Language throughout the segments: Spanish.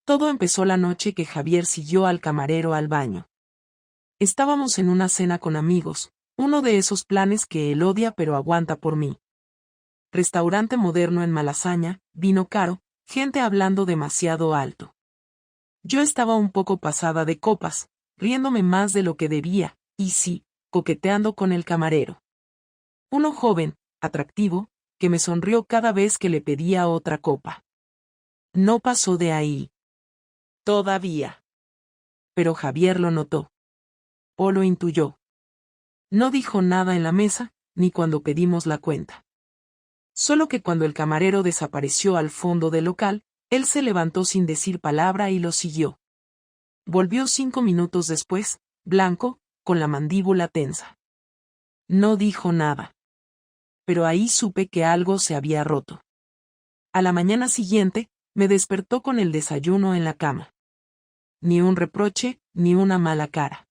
Todo empezó la noche que Javier siguió al camarero al baño. Estábamos en una cena con amigos, uno de esos planes que él odia pero aguanta por mí. Restaurante moderno en Malasaña, vino caro, gente hablando demasiado alto. Yo estaba un poco pasada de copas, riéndome más de lo que debía, y sí, coqueteando con el camarero. Uno joven, atractivo, que me sonrió cada vez que le pedía otra copa. No pasó de ahí. Todavía. Pero Javier lo notó. O lo intuyó. No dijo nada en la mesa, ni cuando pedimos la cuenta. Solo que cuando el camarero desapareció al fondo del local, él se levantó sin decir palabra y lo siguió. Volvió 5 minutos después, blanco, con la mandíbula tensa. No dijo nada. Pero ahí supe que algo se había roto. A la mañana siguiente, me despertó con el desayuno en la cama. Ni un reproche, ni una mala cara.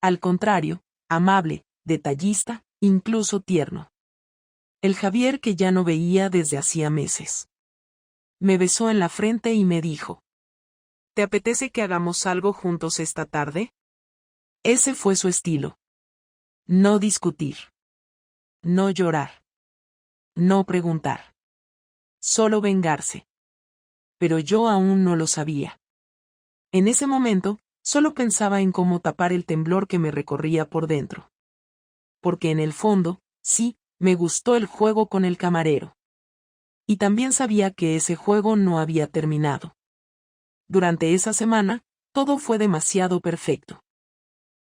Al contrario, amable, detallista, incluso tierno. El Javier que ya no veía desde hacía meses. Me besó en la frente y me dijo: ¿Te apetece que hagamos algo juntos esta tarde? Ese fue su estilo. No discutir. No llorar. No preguntar. Solo vengarse. Pero yo aún no lo sabía. En ese momento, solo pensaba en cómo tapar el temblor que me recorría por dentro. Porque en el fondo, sí, me gustó el juego con el camarero. Y también sabía que ese juego no había terminado. Durante esa semana, todo fue demasiado perfecto.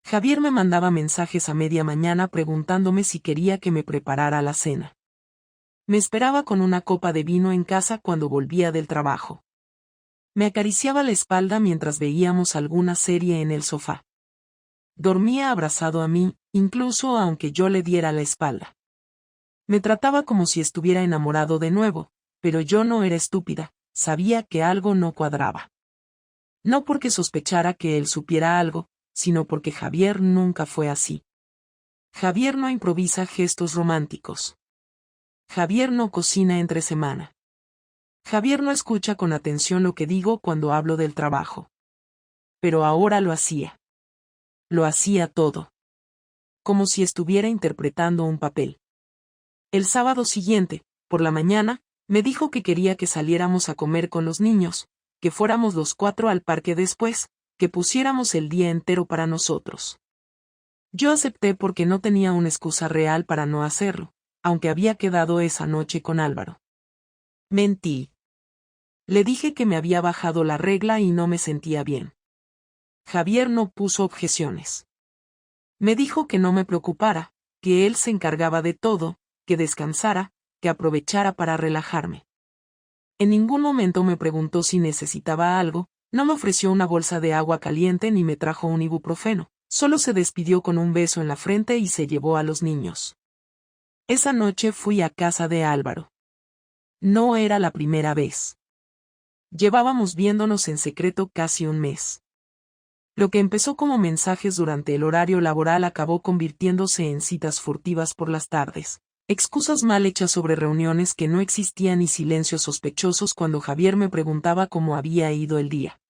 Javier me mandaba mensajes a media mañana preguntándome si quería que me preparara la cena. Me esperaba con una copa de vino en casa cuando volvía del trabajo. Me acariciaba la espalda mientras veíamos alguna serie en el sofá. Dormía abrazado a mí, incluso aunque yo le diera la espalda. Me trataba como si estuviera enamorado de nuevo, pero yo no era estúpida, sabía que algo no cuadraba. No porque sospechara que él supiera algo, sino porque Javier nunca fue así. Javier no improvisa gestos románticos. Javier no cocina entre semana. Javier no escucha con atención lo que digo cuando hablo del trabajo. Pero ahora lo hacía. Lo hacía todo. Como si estuviera interpretando un papel. El sábado siguiente, por la mañana, me dijo que quería que saliéramos a comer con los niños, que fuéramos los 4 al parque después, que pusiéramos el día entero para nosotros. Yo acepté porque no tenía una excusa real para no hacerlo, aunque había quedado esa noche con Álvaro. Mentí. Le dije que me había bajado la regla y no me sentía bien. Javier no puso objeciones. Me dijo que no me preocupara, que él se encargaba de todo, que descansara, que aprovechara para relajarme. En ningún momento me preguntó si necesitaba algo, no me ofreció una bolsa de agua caliente ni me trajo un ibuprofeno, solo se despidió con un beso en la frente y se llevó a los niños. Esa noche fui a casa de Álvaro. No era la primera vez. Llevábamos viéndonos en secreto casi un mes. Lo que empezó como mensajes durante el horario laboral acabó convirtiéndose en citas furtivas por las tardes, excusas mal hechas sobre reuniones que no existían y silencios sospechosos cuando Javier me preguntaba cómo había ido el día.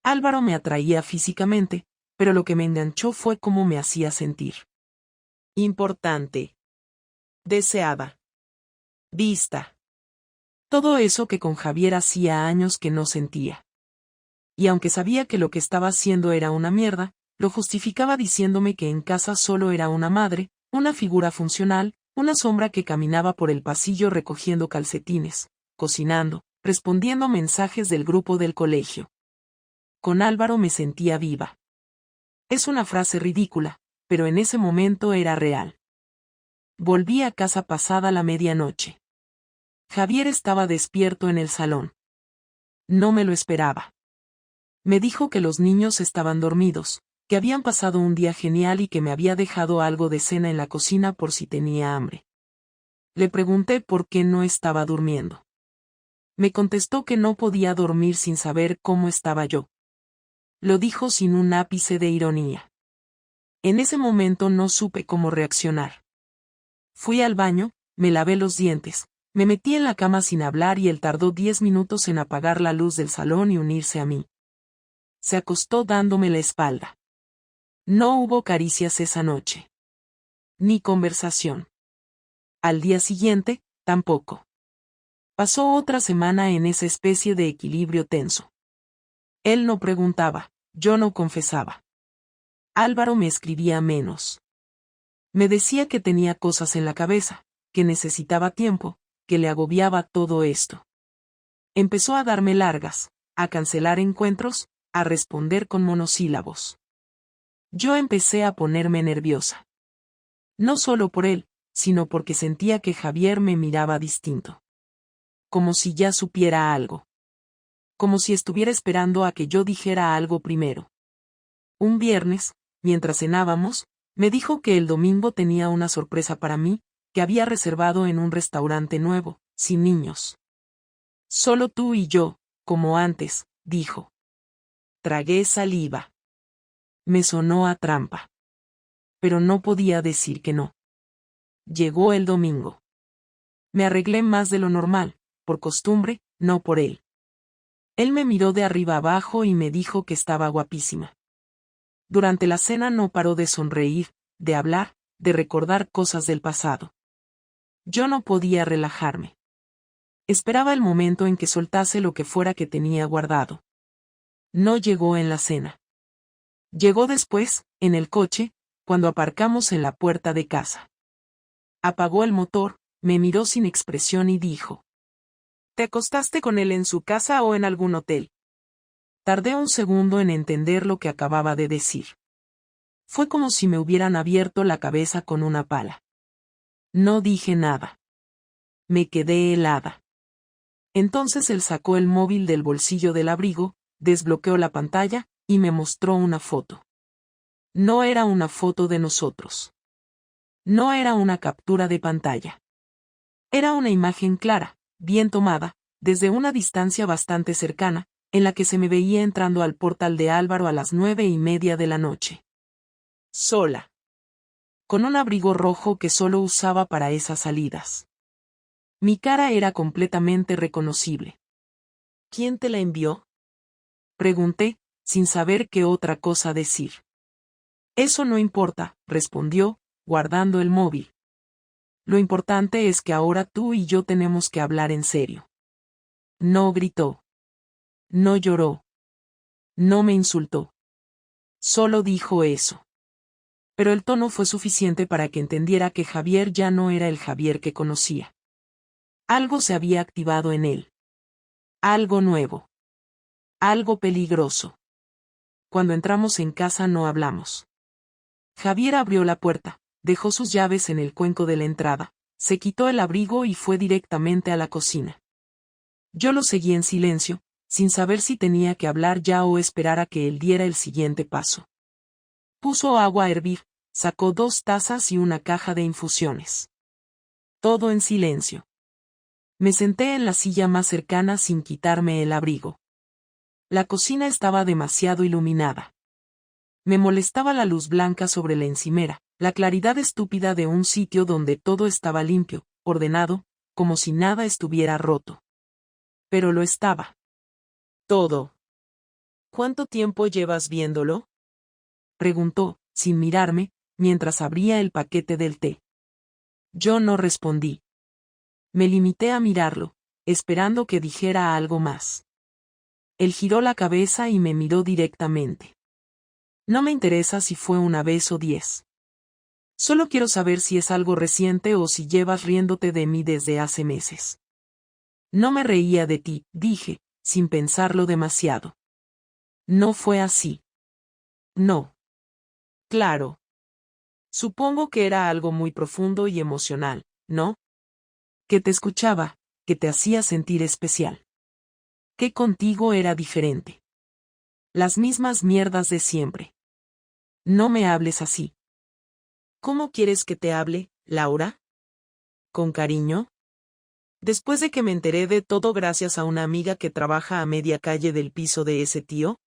Álvaro me atraía físicamente, pero lo que me enganchó fue cómo me hacía sentir. Importante. Deseada. Vista. Todo eso que con Javier hacía años que no sentía. Y aunque sabía que lo que estaba haciendo era una mierda, lo justificaba diciéndome que en casa solo era una madre, una figura funcional, una sombra que caminaba por el pasillo recogiendo calcetines, cocinando, respondiendo mensajes del grupo del colegio. Con Álvaro me sentía viva. Es una frase ridícula, pero en ese momento era real. Volví a casa pasada la medianoche. Javier estaba despierto en el salón. No me lo esperaba. Me dijo que los niños estaban dormidos, que habían pasado un día genial y que me había dejado algo de cena en la cocina por si tenía hambre. Le pregunté por qué no estaba durmiendo. Me contestó que no podía dormir sin saber cómo estaba yo. Lo dijo sin un ápice de ironía. En ese momento no supe cómo reaccionar. Fui al baño, me lavé los dientes, Me metí en la cama sin hablar y él tardó 10 minutos en apagar la luz del salón y unirse a mí. Se acostó dándome la espalda. No hubo caricias esa noche. Ni conversación. Al día siguiente, tampoco. Pasó otra semana en esa especie de equilibrio tenso. Él no preguntaba, yo no confesaba. Álvaro me escribía menos. Me decía que tenía cosas en la cabeza, que necesitaba tiempo, que le agobiaba todo esto. Empezó a darme largas, a cancelar encuentros, a responder con monosílabos. Yo empecé a ponerme nerviosa. No solo por él, sino porque sentía que Javier me miraba distinto. Como si ya supiera algo. Como si estuviera esperando a que yo dijera algo primero. Un viernes, mientras cenábamos, me dijo que el domingo tenía una sorpresa para mí, que había reservado en un restaurante nuevo, sin niños. Solo tú y yo, como antes, dijo. Tragué saliva. Me sonó a trampa. Pero no podía decir que no. Llegó el domingo. Me arreglé más de lo normal, por costumbre, no por él. Él me miró de arriba abajo y me dijo que estaba guapísima. Durante la cena no paró de sonreír, de hablar, de recordar cosas del pasado. Yo no podía relajarme. Esperaba el momento en que soltase lo que fuera que tenía guardado. No llegó en la cena. Llegó después, en el coche, cuando aparcamos en la puerta de casa. Apagó el motor, me miró sin expresión y dijo. ¿Te acostaste con él en su casa o en algún hotel? Tardé un segundo en entender lo que acababa de decir. Fue como si me hubieran abierto la cabeza con una pala. No dije nada. Me quedé helada. Entonces él sacó el móvil del bolsillo del abrigo, desbloqueó la pantalla, y me mostró una foto. No era una foto de nosotros. No era una captura de pantalla. Era una imagen clara, bien tomada, desde una distancia bastante cercana, en la que se me veía entrando al portal de Álvaro a las 9:30 de la noche. Sola. Con un abrigo rojo que solo usaba para esas salidas. Mi cara era completamente reconocible. ¿Quién te la envió? Pregunté, sin saber qué otra cosa decir. Eso no importa, respondió, guardando el móvil. Lo importante es que ahora tú y yo tenemos que hablar en serio. No gritó. No lloró. No me insultó. Solo dijo eso. Pero el tono fue suficiente para que entendiera que Javier ya no era el Javier que conocía. Algo se había activado en él. Algo nuevo. Algo peligroso. Cuando entramos en casa no hablamos. Javier abrió la puerta, dejó sus llaves en el cuenco de la entrada, se quitó el abrigo y fue directamente a la cocina. Yo lo seguí en silencio, sin saber si tenía que hablar ya o esperar a que él diera el siguiente paso. Puso agua a hervir, sacó 2 tazas y una caja de infusiones. Todo en silencio. Me senté en la silla más cercana sin quitarme el abrigo. La cocina estaba demasiado iluminada. Me molestaba la luz blanca sobre la encimera, la claridad estúpida de un sitio donde todo estaba limpio, ordenado, como si nada estuviera roto. Pero lo estaba. Todo. ¿Cuánto tiempo llevas viéndolo? Preguntó, sin mirarme, mientras abría el paquete del té. Yo no respondí. Me limité a mirarlo, esperando que dijera algo más. Él giró la cabeza y me miró directamente. No me interesa si fue una vez o 10. Solo quiero saber si es algo reciente o si llevas riéndote de mí desde hace meses. No me reía de ti, dije, sin pensarlo demasiado. No fue así. No. Claro. Supongo que era algo muy profundo y emocional, ¿no? Que te escuchaba, que te hacía sentir especial. Que contigo era diferente. Las mismas mierdas de siempre. No me hables así. ¿Cómo quieres que te hable, Laura? ¿Con cariño? Después de que me enteré de todo gracias a una amiga que trabaja a media calle del piso de ese tío.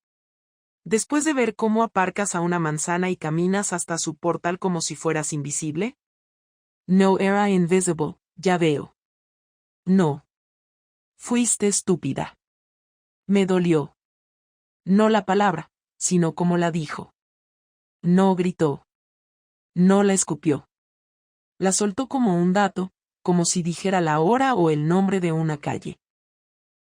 Después de ver cómo aparcas a una manzana y caminas hasta su portal como si fueras invisible. No era invisible, ya veo. No. Fuiste estúpida. Me dolió. No la palabra, sino como la dijo. No gritó. No la escupió. La soltó como un dato, como si dijera la hora o el nombre de una calle.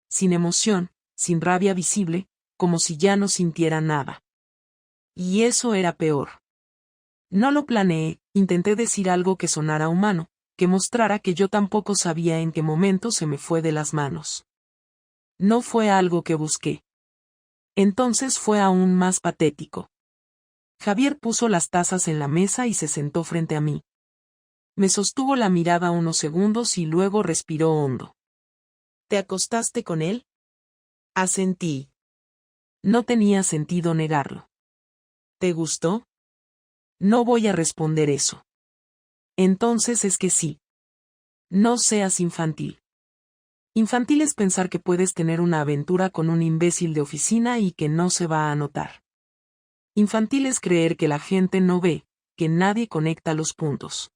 Sin emoción, sin rabia visible, como si ya no sintiera nada. Y eso era peor. No lo planeé, intenté decir algo que sonara humano, que mostrara que yo tampoco sabía en qué momento se me fue de las manos. No fue algo que busqué. Entonces fue aún más patético. Javier puso las tazas en la mesa y se sentó frente a mí. Me sostuvo la mirada unos segundos y luego respiró hondo. ¿Te acostaste con él? Asentí. No tenía sentido negarlo. ¿Te gustó? No voy a responder eso. Entonces es que sí. No seas infantil. Infantil es pensar que puedes tener una aventura con un imbécil de oficina y que no se va a notar. Infantil es creer que la gente no ve, que nadie conecta los puntos.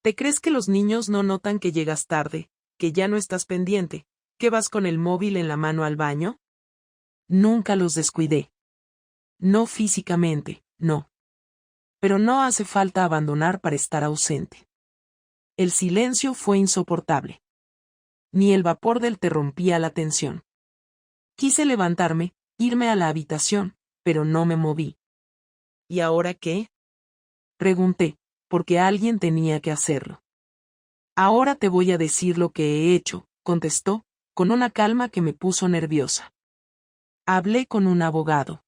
¿Te crees que los niños no notan que llegas tarde, que ya no estás pendiente, que vas con el móvil en la mano al baño? Nunca los descuidé. No físicamente, no. Pero no hace falta abandonar para estar ausente. El silencio fue insoportable. Ni el vapor del té rompía la tensión. Quise levantarme, irme a la habitación, pero no me moví. ¿Y ahora qué? Pregunté, porque alguien tenía que hacerlo. Ahora te voy a decir lo que he hecho, contestó, con una calma que me puso nerviosa. Hablé con un abogado.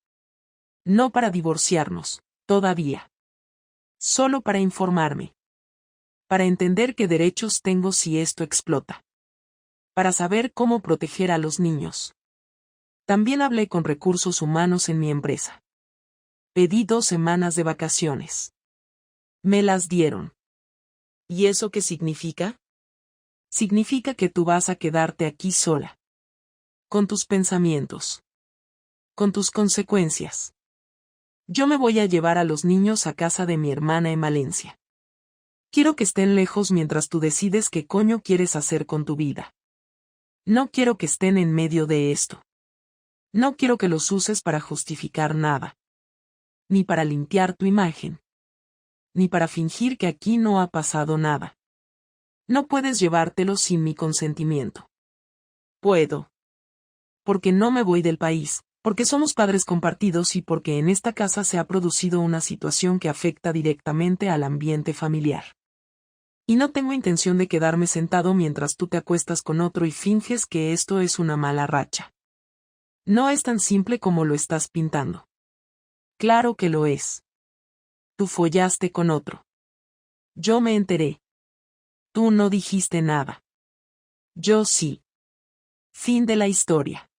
No para divorciarnos, todavía. Solo para informarme. Para entender qué derechos tengo si esto explota. Para saber cómo proteger a los niños. También hablé con recursos humanos en mi empresa. Pedí 2 semanas de vacaciones. Me las dieron. ¿Y eso qué significa? Significa que tú vas a quedarte aquí sola. Con tus pensamientos. Con tus consecuencias. Yo me voy a llevar a los niños a casa de mi hermana en Valencia. Quiero que estén lejos mientras tú decides qué coño quieres hacer con tu vida. No quiero que estén en medio de esto. No quiero que los uses para justificar nada. Ni para limpiar tu imagen. Ni para fingir que aquí no ha pasado nada. No puedes llevártelos sin mi consentimiento. Puedo. Porque no me voy del país, porque somos padres compartidos y porque en esta casa se ha producido una situación que afecta directamente al ambiente familiar. Y no tengo intención de quedarme sentado mientras tú te acuestas con otro y finges que esto es una mala racha. No es tan simple como lo estás pintando. Claro que lo es. Tú follaste con otro. Yo me enteré. Tú no dijiste nada. Yo sí. Fin de la historia.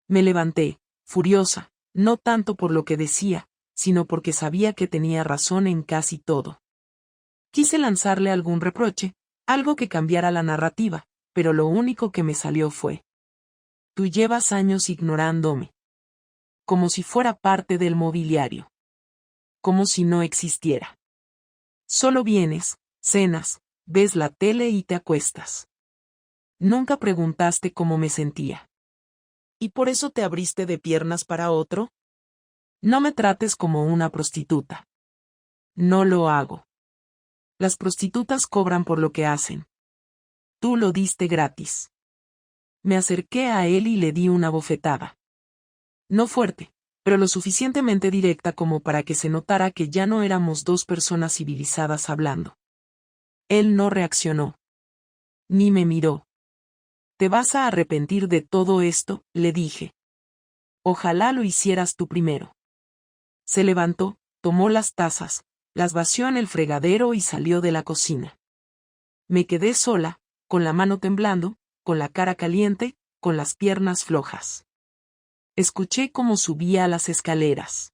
Me levanté, furiosa, no tanto por lo que decía, sino porque sabía que tenía razón en casi todo. Quise lanzarle algún reproche, algo que cambiara la narrativa, pero lo único que me salió fue: tú llevas años ignorándome. Como si fuera parte del mobiliario. Como si no existiera. Solo vienes, cenas, ves la tele y te acuestas. Nunca preguntaste cómo me sentía. ¿Y por eso te abriste de piernas para otro? No me trates como una prostituta. No lo hago. Las prostitutas cobran por lo que hacen. Tú lo diste gratis. Me acerqué a él y le di una bofetada. No fuerte, pero lo suficientemente directa como para que se notara que ya no éramos 2 personas civilizadas hablando. Él no reaccionó. Ni me miró. Te vas a arrepentir de todo esto, le dije. Ojalá lo hicieras tú primero. Se levantó, tomó las tazas, las vació en el fregadero y salió de la cocina. Me quedé sola, con la mano temblando, con la cara caliente, con las piernas flojas. Escuché cómo subía las escaleras.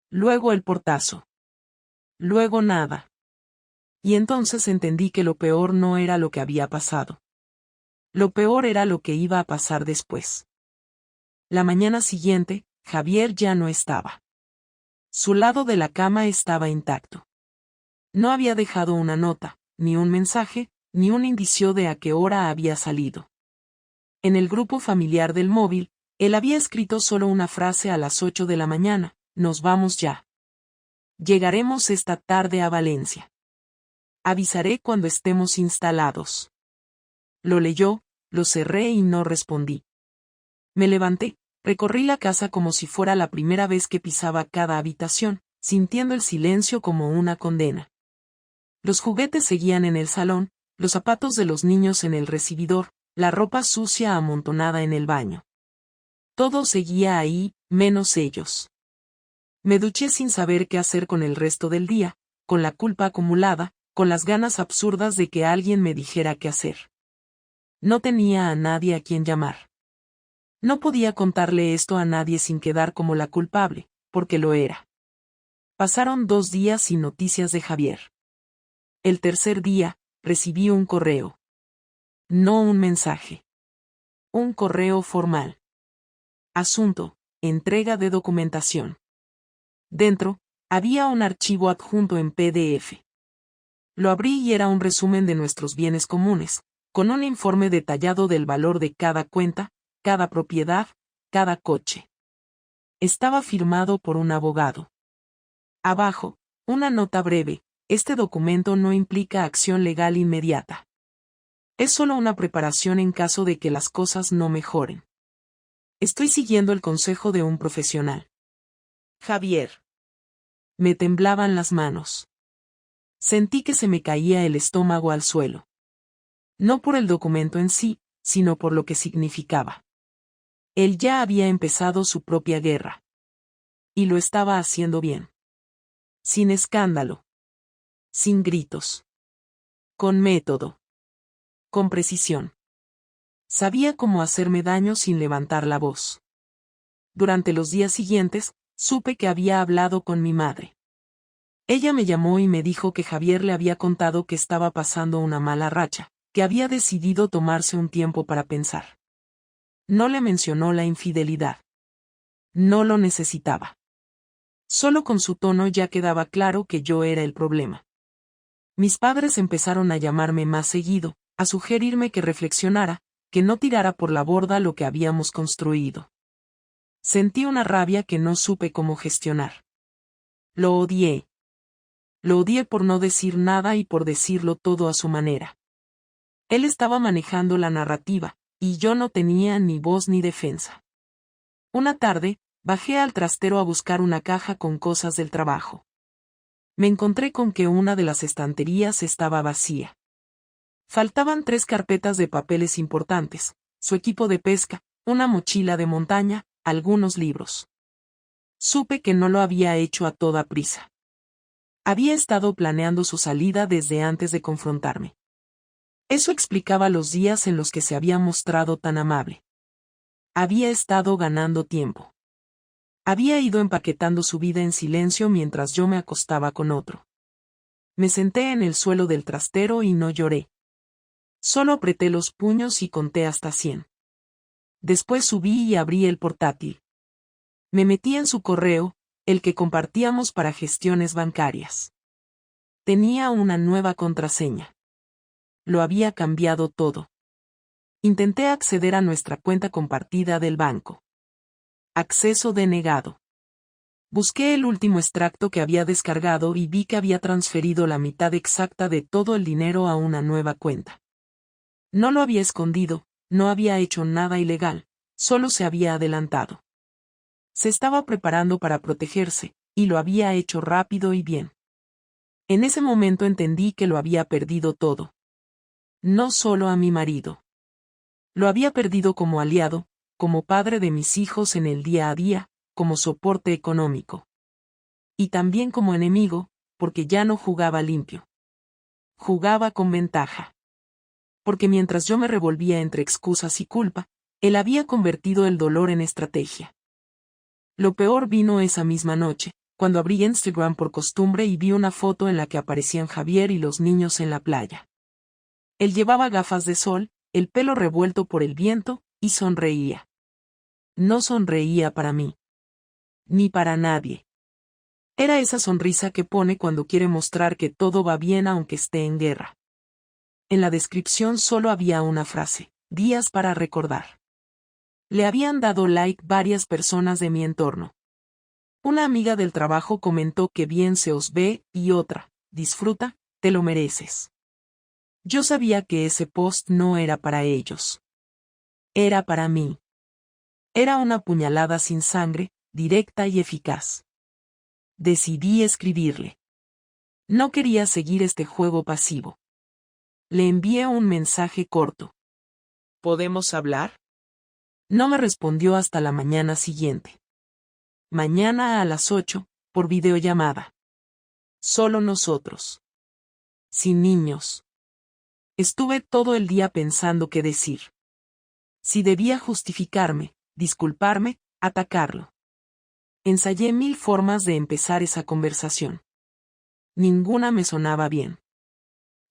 Luego el portazo. Luego nada. Y entonces entendí que lo peor no era lo que había pasado. Lo peor era lo que iba a pasar después. La mañana siguiente, Javier ya no estaba. Su lado de la cama estaba intacto. No había dejado una nota, ni un mensaje, ni un indicio de a qué hora había salido. En el grupo familiar del móvil, él había escrito solo una frase a las 8 de la mañana: nos vamos ya. Llegaremos esta tarde a Valencia. Avisaré cuando estemos instalados. Lo leyó, lo cerré y no respondí. Me levanté, recorrí la casa como si fuera la primera vez que pisaba cada habitación, sintiendo el silencio como una condena. Los juguetes seguían en el salón, los zapatos de los niños en el recibidor, la ropa sucia amontonada en el baño. Todo seguía ahí, menos ellos. Me duché sin saber qué hacer con el resto del día, con la culpa acumulada, con las ganas absurdas de que alguien me dijera qué hacer. No tenía a nadie a quien llamar. No podía contarle esto a nadie sin quedar como la culpable, porque lo era. Pasaron 2 días sin noticias de Javier. El tercer día, recibí un correo. No un mensaje. Un correo formal. Asunto: entrega de documentación. Dentro, había un archivo adjunto en PDF. Lo abrí y era un resumen de nuestros bienes comunes, con un informe detallado del valor de cada cuenta, cada propiedad, cada coche. Estaba firmado por un abogado. Abajo, una nota breve: este documento no implica acción legal inmediata. Es solo una preparación en caso de que las cosas no mejoren. Estoy siguiendo el consejo de un profesional. Javier. Me temblaban las manos. Sentí que se me caía el estómago al suelo. No por el documento en sí, sino por lo que significaba. Él ya había empezado su propia guerra. Y lo estaba haciendo bien. Sin escándalo. Sin gritos. Con método. Con precisión. Sabía cómo hacerme daño sin levantar la voz. Durante los días siguientes, supe que había hablado con mi madre. Ella me llamó y me dijo que Javier le había contado que estaba pasando una mala racha, que había decidido tomarse un tiempo para pensar. No le mencionó la infidelidad. No lo necesitaba. Solo con su tono ya quedaba claro que yo era el problema. Mis padres empezaron a llamarme más seguido, a sugerirme que reflexionara, que no tirara por la borda lo que habíamos construido. Sentí una rabia que no supe cómo gestionar. Lo odié. Lo odié por no decir nada y por decirlo todo a su manera. Él estaba manejando la narrativa, y yo no tenía ni voz ni defensa. Una tarde, bajé al trastero a buscar una caja con cosas del trabajo. Me encontré con que una de las estanterías estaba vacía. Faltaban 3 carpetas de papeles importantes, su equipo de pesca, una mochila de montaña, algunos libros. Supe que no lo había hecho a toda prisa. Había estado planeando su salida desde antes de confrontarme. Eso explicaba los días en los que se había mostrado tan amable. Había estado ganando tiempo. Había ido empaquetando su vida en silencio mientras yo me acostaba con otro. Me senté en el suelo del trastero y no lloré. Solo apreté los puños y conté hasta 100. Después subí y abrí el portátil. Me metí en su correo, el que compartíamos para gestiones bancarias. Tenía una nueva contraseña. Lo había cambiado todo. Intenté acceder a nuestra cuenta compartida del banco. Acceso denegado. Busqué el último extracto que había descargado y vi que había transferido la mitad exacta de todo el dinero a una nueva cuenta. No lo había escondido, no había hecho nada ilegal, solo se había adelantado. Se estaba preparando para protegerse, y lo había hecho rápido y bien. En ese momento entendí que lo había perdido todo. No solo a mi marido. Lo había perdido como aliado, como padre de mis hijos en el día a día, como soporte económico. Y también como enemigo, porque ya no jugaba limpio. Jugaba con ventaja. Porque mientras yo me revolvía entre excusas y culpa, él había convertido el dolor en estrategia. Lo peor vino esa misma noche, cuando abrí Instagram por costumbre y vi una foto en la que aparecían Javier y los niños en la playa. Él llevaba gafas de sol, el pelo revuelto por el viento, y sonreía. No sonreía para mí. Ni para nadie. Era esa sonrisa que pone cuando quiere mostrar que todo va bien aunque esté en guerra. En la descripción solo había una frase: días para recordar. Le habían dado like varias personas de mi entorno. Una amiga del trabajo comentó que bien se os ve, y otra: disfruta, te lo mereces. Yo sabía que ese post no era para ellos. Era para mí. Era una puñalada sin sangre, directa y eficaz. Decidí escribirle. No quería seguir este juego pasivo. Le envié un mensaje corto. ¿Podemos hablar? No me respondió hasta la mañana siguiente. Mañana a las 8, por videollamada. Solo nosotros. Sin niños. Estuve todo el día pensando qué decir. Si debía justificarme, disculparme, atacarlo. Ensayé 1000 formas de empezar esa conversación. Ninguna me sonaba bien.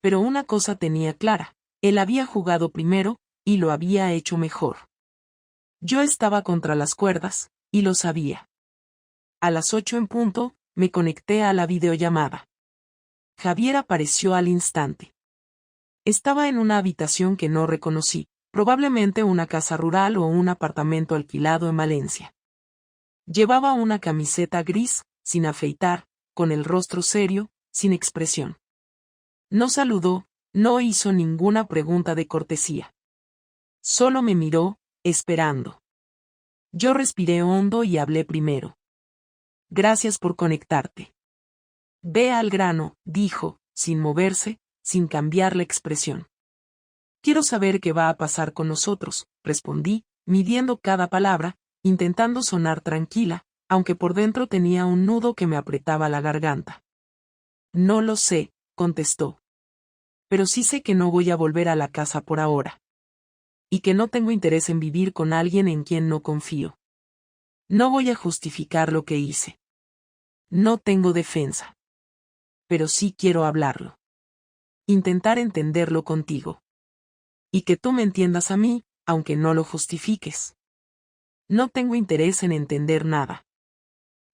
Pero una cosa tenía clara: él había jugado primero, y lo había hecho mejor. Yo estaba contra las cuerdas, y lo sabía. A las 8 en punto, me conecté a la videollamada. Javier apareció al instante. Estaba en una habitación que no reconocí, probablemente una casa rural o un apartamento alquilado en Valencia. Llevaba una camiseta gris, sin afeitar, con el rostro serio, sin expresión. No saludó, no hizo ninguna pregunta de cortesía. Solo me miró, esperando. Yo respiré hondo y hablé primero. Gracias por conectarte. Ve al grano, dijo, sin moverse, sin cambiar la expresión. Quiero saber qué va a pasar con nosotros, respondí, midiendo cada palabra, intentando sonar tranquila, aunque por dentro tenía un nudo que me apretaba la garganta. No lo sé, contestó. Pero sí sé que no voy a volver a la casa por ahora. Y que no tengo interés en vivir con alguien en quien no confío. No voy a justificar lo que hice. No tengo defensa. Pero sí quiero hablarlo. Intentar entenderlo contigo. Y que tú me entiendas a mí, aunque no lo justifiques. No tengo interés en entender nada.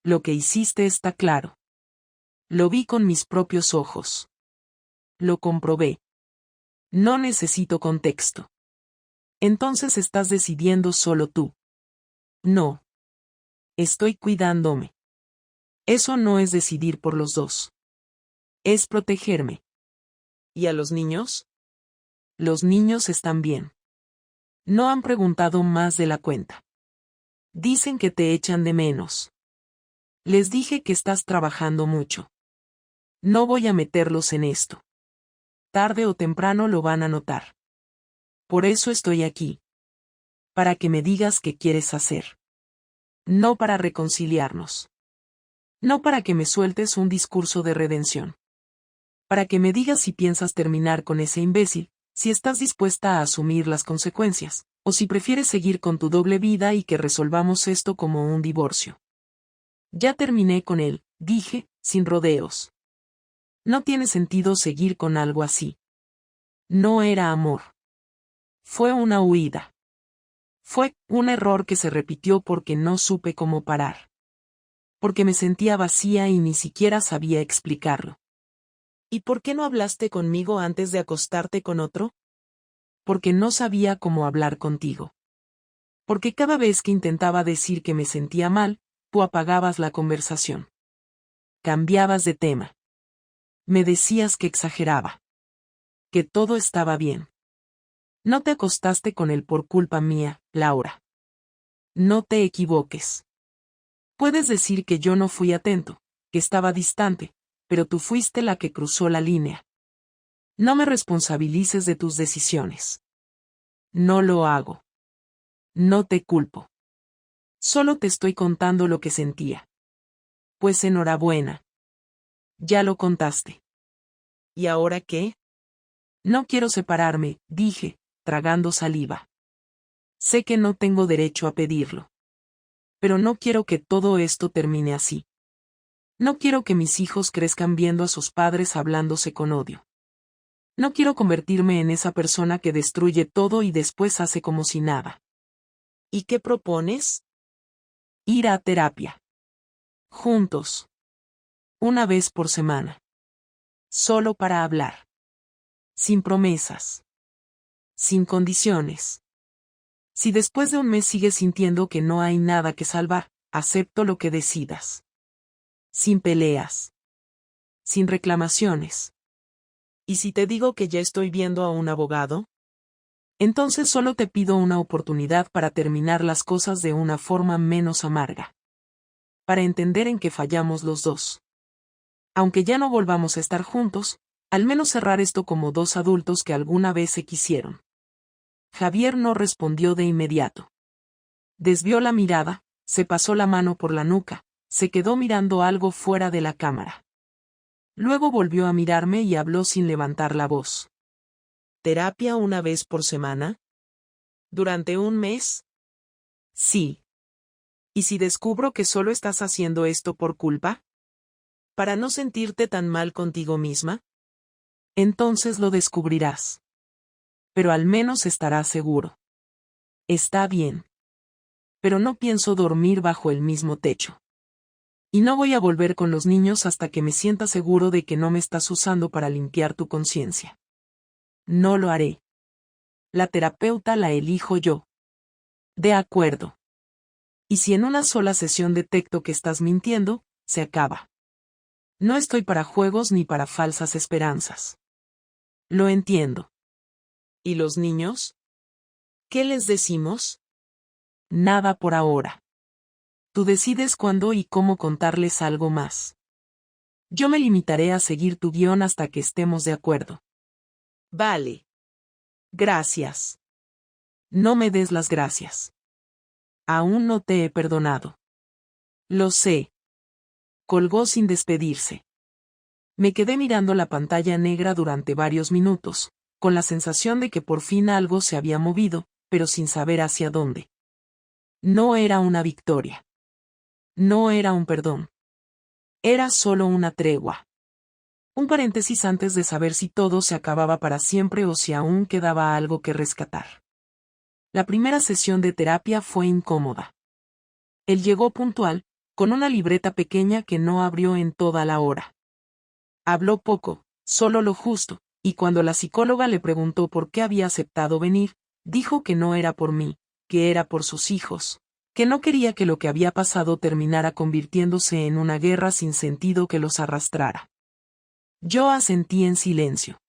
Lo que hiciste está claro. Lo vi con mis propios ojos. Lo comprobé. No necesito contexto. Entonces estás decidiendo solo tú. No. Estoy cuidándome. Eso no es decidir por los dos. Es protegerme. ¿Y a los niños? Los niños están bien. No han preguntado más de la cuenta. Dicen que te echan de menos. Les dije que estás trabajando mucho. No voy a meterlos en esto. Tarde o temprano lo van a notar. Por eso estoy aquí. Para que me digas qué quieres hacer. No para reconciliarnos. No para que me sueltes un discurso de redención. Para que me digas si piensas terminar con ese imbécil, si estás dispuesta a asumir las consecuencias, o si prefieres seguir con tu doble vida y que resolvamos esto como un divorcio. Ya terminé con él, dije, sin rodeos. No tiene sentido seguir con algo así. No era amor. Fue una huida. Fue un error que se repitió porque no supe cómo parar. Porque me sentía vacía y ni siquiera sabía explicarlo. ¿Y por qué no hablaste conmigo antes de acostarte con otro? Porque no sabía cómo hablar contigo. Porque cada vez que intentaba decir que me sentía mal, tú apagabas la conversación. Cambiabas de tema. Me decías que exageraba. Que todo estaba bien. No te acostaste con él por culpa mía, Laura. No te equivoques. Puedes decir que yo no fui atento, que estaba distante, pero tú fuiste la que cruzó la línea. No me responsabilices de tus decisiones. No lo hago. No te culpo. Solo te estoy contando lo que sentía. Pues enhorabuena. Ya lo contaste. ¿Y ahora qué? No quiero separarme, dije, tragando saliva. Sé que no tengo derecho a pedirlo. Pero no quiero que todo esto termine así. No quiero que mis hijos crezcan viendo a sus padres hablándose con odio. No quiero convertirme en esa persona que destruye todo y después hace como si nada. ¿Y qué propones? Ir a terapia. Juntos. Una vez por semana. Solo para hablar. Sin promesas. Sin condiciones. Si después de un mes sigues sintiendo que no hay nada que salvar, acepto lo que decidas. Sin peleas. Sin reclamaciones. ¿Y si te digo que ya estoy viendo a un abogado? Entonces solo te pido una oportunidad para terminar las cosas de una forma menos amarga. Para entender en qué fallamos los dos. Aunque ya no volvamos a estar juntos, al menos cerrar esto como dos adultos que alguna vez se quisieron. Javier no respondió de inmediato. Desvió la mirada, se pasó la mano por la nuca, se quedó mirando algo fuera de la cámara. Luego volvió a mirarme y habló sin levantar la voz. ¿Terapia una vez por semana? ¿Durante un mes? Sí. ¿Y si descubro que solo estás haciendo esto por culpa? ¿Para no sentirte tan mal contigo misma? Entonces lo descubrirás. Pero al menos estarás seguro. Está bien. Pero no pienso dormir bajo el mismo techo. Y no voy a volver con los niños hasta que me sienta seguro de que no me estás usando para limpiar tu conciencia. No lo haré. La terapeuta la elijo yo. De acuerdo. Y si en una sola sesión detecto que estás mintiendo, se acaba. No estoy para juegos ni para falsas esperanzas. Lo entiendo. ¿Y los niños? ¿Qué les decimos? Nada por ahora. Tú decides cuándo y cómo contarles algo más. Yo me limitaré a seguir tu guión hasta que estemos de acuerdo. Vale. Gracias. No me des las gracias. Aún no te he perdonado. Lo sé. Colgó sin despedirse. Me quedé mirando la pantalla negra durante varios minutos, con la sensación de que por fin algo se había movido, pero sin saber hacia dónde. No era una victoria. No era un perdón. Era solo una tregua. Un paréntesis antes de saber si todo se acababa para siempre o si aún quedaba algo que rescatar. La primera sesión de terapia fue incómoda. Él llegó puntual, con una libreta pequeña que no abrió en toda la hora. Habló poco, solo lo justo, y cuando la psicóloga le preguntó por qué había aceptado venir, dijo que no era por mí, que era por sus hijos, que no quería que lo que había pasado terminara convirtiéndose en una guerra sin sentido que los arrastrara. Yo asentí en silencio.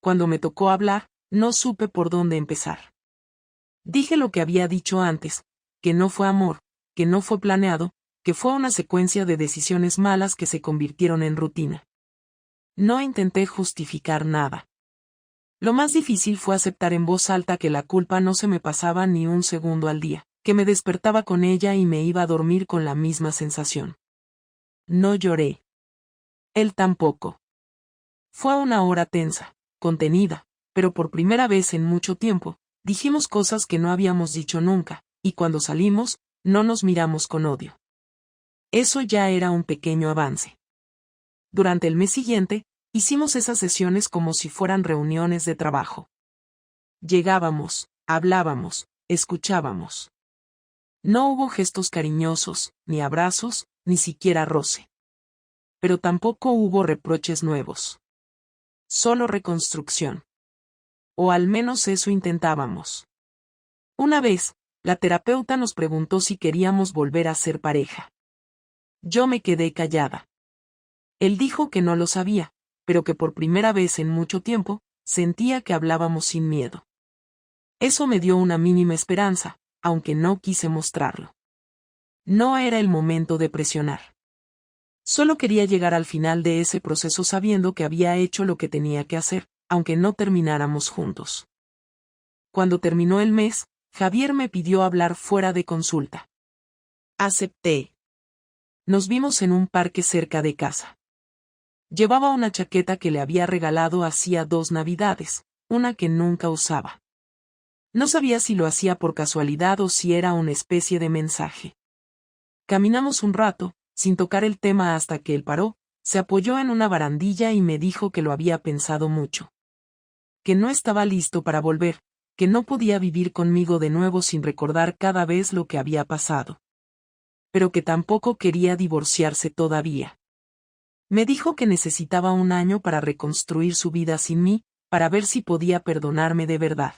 Cuando me tocó hablar, no supe por dónde empezar. Dije lo que había dicho antes, que no fue amor, que no fue planeado, que fue una secuencia de decisiones malas que se convirtieron en rutina. No intenté justificar nada. Lo más difícil fue aceptar en voz alta que la culpa no se me pasaba ni un segundo al día, que me despertaba con ella y me iba a dormir con la misma sensación. No lloré. Él tampoco. Fue una hora tensa, contenida, pero por primera vez en mucho tiempo, dijimos cosas que no habíamos dicho nunca, y cuando salimos, no nos miramos con odio. Eso ya era un pequeño avance. Durante el mes siguiente, hicimos esas sesiones como si fueran reuniones de trabajo. Llegábamos, hablábamos, escuchábamos. No hubo gestos cariñosos, ni abrazos, ni siquiera roce. Pero tampoco hubo reproches nuevos. Solo reconstrucción. O al menos eso intentábamos. Una vez, la terapeuta nos preguntó si queríamos volver a ser pareja. Yo me quedé callada. Él dijo que no lo sabía, pero que por primera vez en mucho tiempo, sentía que hablábamos sin miedo. Eso me dio una mínima esperanza, aunque no quise mostrarlo. No era el momento de presionar. Solo quería llegar al final de ese proceso sabiendo que había hecho lo que tenía que hacer, aunque no termináramos juntos. Cuando terminó el mes, Javier me pidió hablar fuera de consulta. Acepté. Nos vimos en un parque cerca de casa. Llevaba una chaqueta que le había regalado hacía 2 navidades, una que nunca usaba. No sabía si lo hacía por casualidad o si era una especie de mensaje. Caminamos un rato, sin tocar el tema hasta que él paró, se apoyó en una barandilla y me dijo que lo había pensado mucho. Que no estaba listo para volver, que no podía vivir conmigo de nuevo sin recordar cada vez lo que había pasado. Pero que tampoco quería divorciarse todavía. Me dijo que necesitaba un año para reconstruir su vida sin mí, para ver si podía perdonarme de verdad.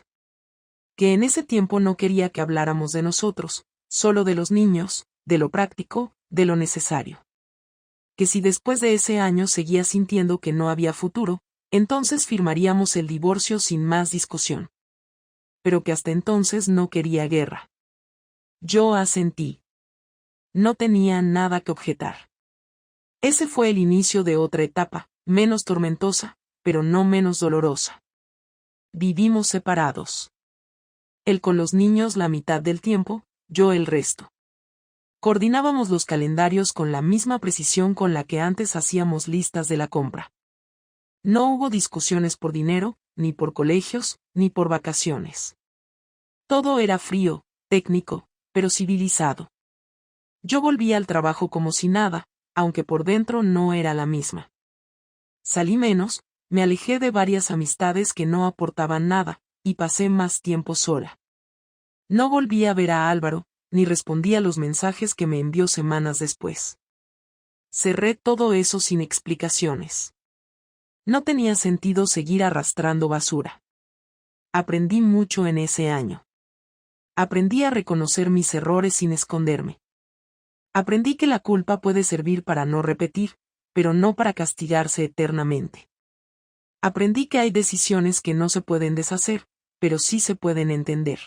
Que en ese tiempo no quería que habláramos de nosotros, solo de los niños, de lo práctico, de lo necesario. Que si después de ese año seguía sintiendo que no había futuro, entonces firmaríamos el divorcio sin más discusión. Pero que hasta entonces no quería guerra. Yo asentí. No tenía nada que objetar. Ese fue el inicio de otra etapa, menos tormentosa, pero no menos dolorosa. Vivimos separados. Él con los niños la mitad del tiempo, yo el resto. Coordinábamos los calendarios con la misma precisión con la que antes hacíamos listas de la compra. No hubo discusiones por dinero, ni por colegios, ni por vacaciones. Todo era frío, técnico, pero civilizado. Yo volví al trabajo como si nada, aunque por dentro no era la misma. Salí menos, me alejé de varias amistades que no aportaban nada, y pasé más tiempo sola. No volví a ver a Álvaro, ni respondí a los mensajes que me envió semanas después. Cerré todo eso sin explicaciones. No tenía sentido seguir arrastrando basura. Aprendí mucho en ese año. Aprendí a reconocer mis errores sin esconderme. Aprendí que la culpa puede servir para no repetir, pero no para castigarse eternamente. Aprendí que hay decisiones que no se pueden deshacer, pero sí se pueden entender.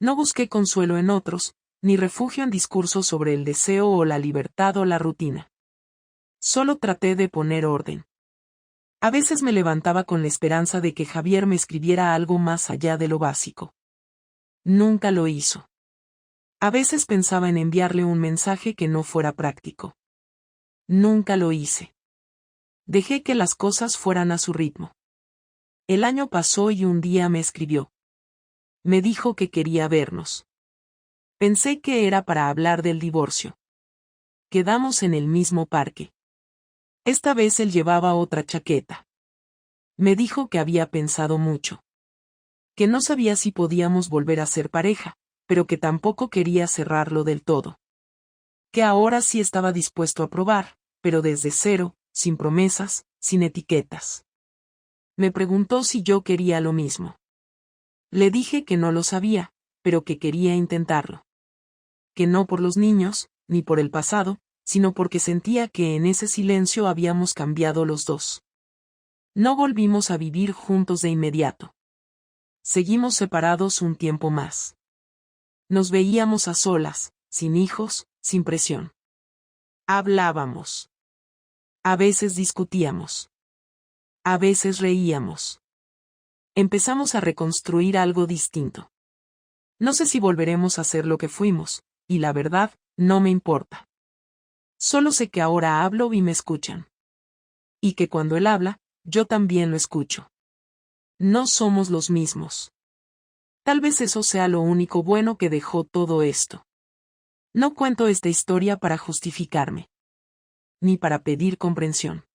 No busqué consuelo en otros, ni refugio en discursos sobre el deseo o la libertad o la rutina. Solo traté de poner orden. A veces me levantaba con la esperanza de que Javier me escribiera algo más allá de lo básico. Nunca lo hizo. A veces pensaba en enviarle un mensaje que no fuera práctico. Nunca lo hice. Dejé que las cosas fueran a su ritmo. El año pasó y un día me escribió. Me dijo que quería vernos. Pensé que era para hablar del divorcio. Quedamos en el mismo parque. Esta vez él llevaba otra chaqueta. Me dijo que había pensado mucho. Que no sabía si podíamos volver a ser pareja, pero que tampoco quería cerrarlo del todo. Que ahora sí estaba dispuesto a probar, pero desde cero, sin promesas, sin etiquetas. Me preguntó si yo quería lo mismo. Le dije que no lo sabía, pero que quería intentarlo. Que no por los niños, ni por el pasado, sino porque sentía que en ese silencio habíamos cambiado los dos. No volvimos a vivir juntos de inmediato. Seguimos separados un tiempo más. Nos veíamos a solas, sin hijos, sin presión. Hablábamos. A veces discutíamos. A veces reíamos. Empezamos a reconstruir algo distinto. No sé si volveremos a ser lo que fuimos, y la verdad, no me importa. Solo sé que ahora hablo y me escuchan. Y que cuando él habla, yo también lo escucho. No somos los mismos. Tal vez eso sea lo único bueno que dejó todo esto. No cuento esta historia para justificarme. Ni para pedir comprensión.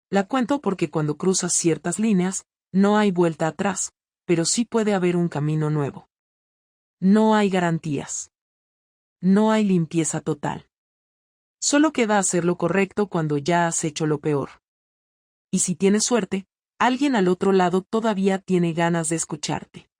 La cuento porque cuando cruzas ciertas líneas, no hay vuelta atrás, pero sí puede haber un camino nuevo. No hay garantías. No hay limpieza total. Solo queda hacer lo correcto cuando ya has hecho lo peor. Y si tienes suerte, alguien al otro lado todavía tiene ganas de escucharte.